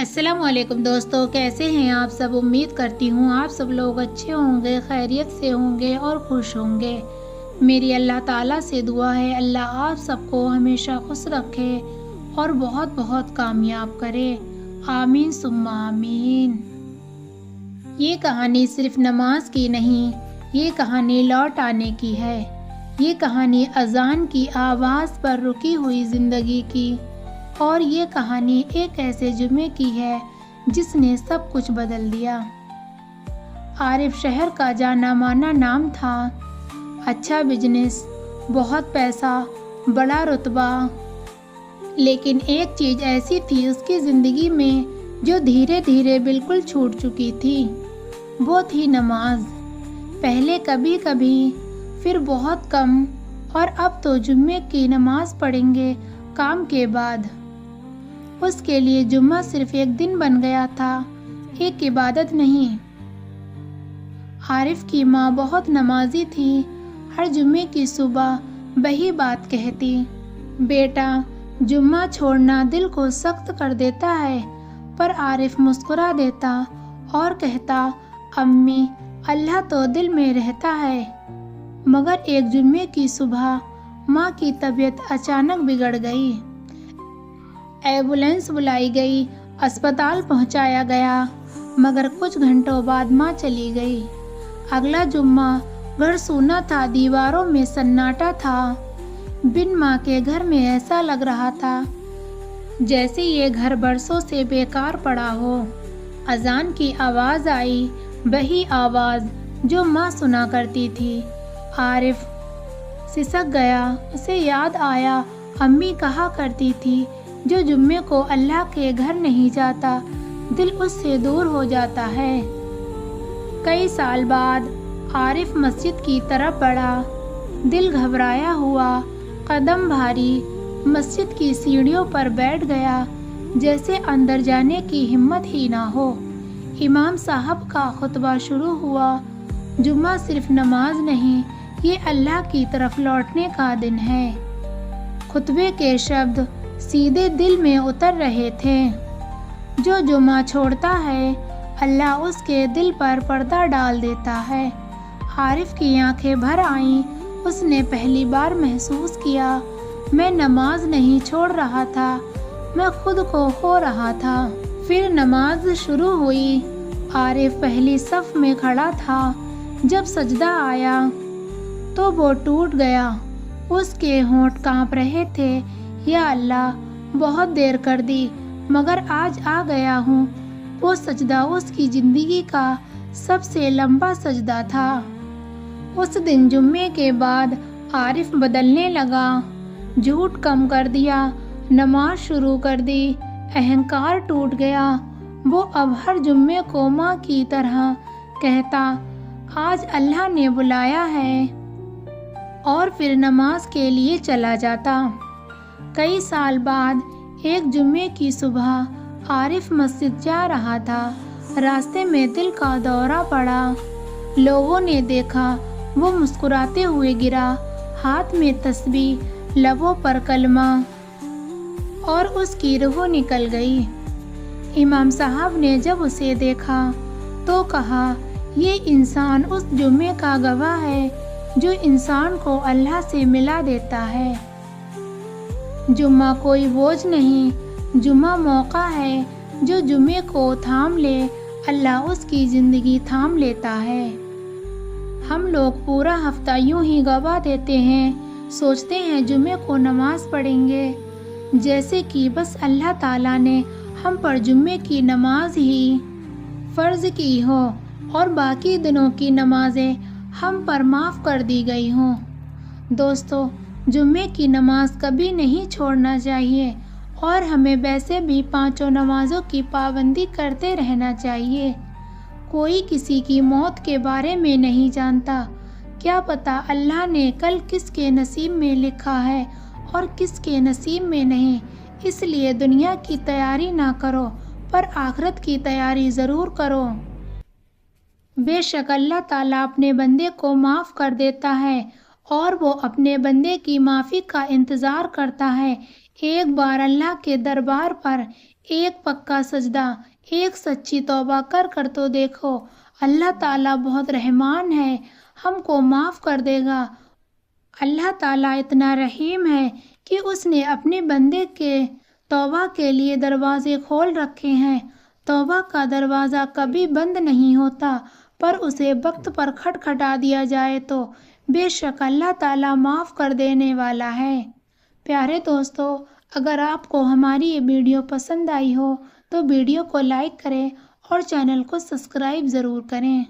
السلام علیکم دوستو، کیسے ہیں آپ سب؟ امید کرتی ہوں آپ سب لوگ اچھے ہوں گے، خیریت سے ہوں گے اور خوش ہوں گے۔ میری اللہ تعالیٰ سے دعا ہے اللہ آپ سب کو ہمیشہ خوش رکھے اور بہت بہت کامیاب کرے، آمین ثم آمین۔ یہ کہانی صرف نماز کی نہیں، یہ کہانی لوٹ آنے کی ہے۔ یہ کہانی اذان کی آواز پر رکی ہوئی زندگی کی، اور یہ کہانی ایک ایسے جمعے کی ہے جس نے سب کچھ بدل دیا۔ عارف شہر کا جانا مانا نام تھا، اچھا بزنس، بہت پیسہ، بڑا رتبہ، لیکن ایک چیز ایسی تھی اس کی زندگی میں جو دھیرے دھیرے بالکل چھوٹ چکی تھی، وہ تھی نماز۔ پہلے کبھی کبھی، پھر بہت کم، اور اب تو جمعے کی نماز پڑھیں گے کام کے بعد۔ اس کے لیے جمعہ صرف ایک دن بن گیا تھا، ایک عبادت نہیں۔ عارف کی ماں بہت نمازی تھی، ہر جمعے کی صبح وہی بات کہتی، بیٹا جمعہ چھوڑنا دل کو سخت کر دیتا ہے، پر عارف مسکرا دیتا اور کہتا، امی اللہ تو دل میں رہتا ہے۔ مگر ایک جمعے کی صبح ماں کی طبیعت اچانک بگڑ گئی۔ ایمبولینس بلائی گئی، اسپتال پہنچایا گیا، مگر کچھ گھنٹوں بعد ماں چلی گئی۔ اگلا جمعہ گھر سونا تھا، دیواروں میں سناٹا تھا۔ بن ماں کے گھر میں ایسا لگ رہا تھا جیسے یہ گھر برسوں سے بیکار پڑا ہو۔ اذان کی آواز آئی، وہی آواز جو ماں سنا کرتی تھی۔ عارف سسک گیا، اسے یاد آیا امی کہا کرتی تھی، جو جمعے کو اللہ کے گھر نہیں جاتا دل اس سے دور ہو جاتا ہے۔ کئی سال بعد عارف مسجد کی طرف بڑھا، دل گھبرایا ہوا، قدم بھاری، مسجد کی سیڑھیوں پر بیٹھ گیا جیسے اندر جانے کی ہمت ہی نہ ہو۔ امام صاحب کا خطبہ شروع ہوا۔ جمعہ صرف نماز نہیں، یہ اللہ کی طرف لوٹنے کا دن ہے۔ خطبے کے شبد سیدھے دل میں اتر رہے تھے۔ جو جمعہ چھوڑتا ہے اللہ اس کے دل پر پردہ ڈال دیتا ہے۔ عارف کی آنکھیں بھر آئیں، اس نے پہلی بار محسوس کیا، میں نماز نہیں چھوڑ رہا تھا، میں خود کو کھو رہا تھا۔ پھر نماز شروع ہوئی۔ عارف پہلی صف میں کھڑا تھا۔ جب سجدہ آیا تو وہ ٹوٹ گیا، اس کے ہونٹ کانپ رہے تھے، یا اللہ بہت دیر کر دی، مگر آج آ گیا ہوں۔ وہ سجدہ اس کی زندگی کا سب سے لمبا سجدہ تھا۔ اس دن جمعے کے بعد عارف بدلنے لگا، جھوٹ کم کر دیا، نماز شروع کر دی، اہنکار ٹوٹ گیا۔ وہ اب ہر جمعے کو ماں کی طرح کہتا، آج اللہ نے بلایا ہے، اور پھر نماز کے لیے چلا جاتا۔ کئی سال بعد ایک جمعے کی صبح عارف مسجد جا رہا تھا، راستے میں دل کا دورہ پڑا۔ لوگوں نے دیکھا وہ مسکراتے ہوئے گرا، ہاتھ میں تسبیح، لبوں پر کلمہ، اور اس کی روح نکل گئی۔ امام صاحب نے جب اسے دیکھا تو کہا، یہ انسان اس جمعے کا گواہ ہے جو انسان کو اللہ سے ملا دیتا ہے۔ جمعہ کوئی بوجھ نہیں، جمعہ موقع ہے، جو جمعے کو تھام لے اللہ اس کی زندگی تھام لیتا ہے۔ ہم لوگ پورا ہفتہ یوں ہی گوا دیتے ہیں، سوچتے ہیں جمعے کو نماز پڑھیں گے، جیسے کہ بس اللہ تعالیٰ نے ہم پر جمعے کی نماز ہی فرض کی ہو اور باقی دنوں کی نمازیں ہم پر معاف کر دی گئی ہوں۔ دوستو، جمعے کی نماز کبھی نہیں چھوڑنا چاہیے، اور ہمیں ویسے بھی 5 نمازوں کی پابندی کرتے رہنا چاہیے۔ کوئی کسی کی موت کے بارے میں نہیں جانتا، کیا پتہ اللہ نے کل کس کے نصیب میں لکھا ہے اور کس کے نصیب میں نہیں، اس لیے دنیا کی تیاری نہ کرو پر آخرت کی تیاری ضرور کرو۔ بے شک اللہ تعالیٰ اپنے بندے کو معاف کر دیتا ہے، اور وہ اپنے بندے کی معافی کا انتظار کرتا ہے۔ ایک بار اللہ کے دربار پر ایک پکا سجدہ، ایک سچی توبہ کر کر تو دیکھو، اللہ تعالیٰ بہت رحمان ہے، ہم کو معاف کر دے گا۔ اللہ تعالیٰ اتنا رحیم ہے کہ اس نے اپنے بندے کے توبہ کے لیے دروازے کھول رکھے ہیں۔ توبہ کا دروازہ کبھی بند نہیں ہوتا، پر اسے وقت پر کھٹکھٹا دیا جائے تو بے شک اللہ تعالیٰ معاف کر دینے والا ہے۔ پیارے دوستو، اگر آپ کو ہماری یہ ویڈیو پسند آئی ہو تو ویڈیو کو لائک کریں اور چینل کو سبسکرائب ضرور کریں۔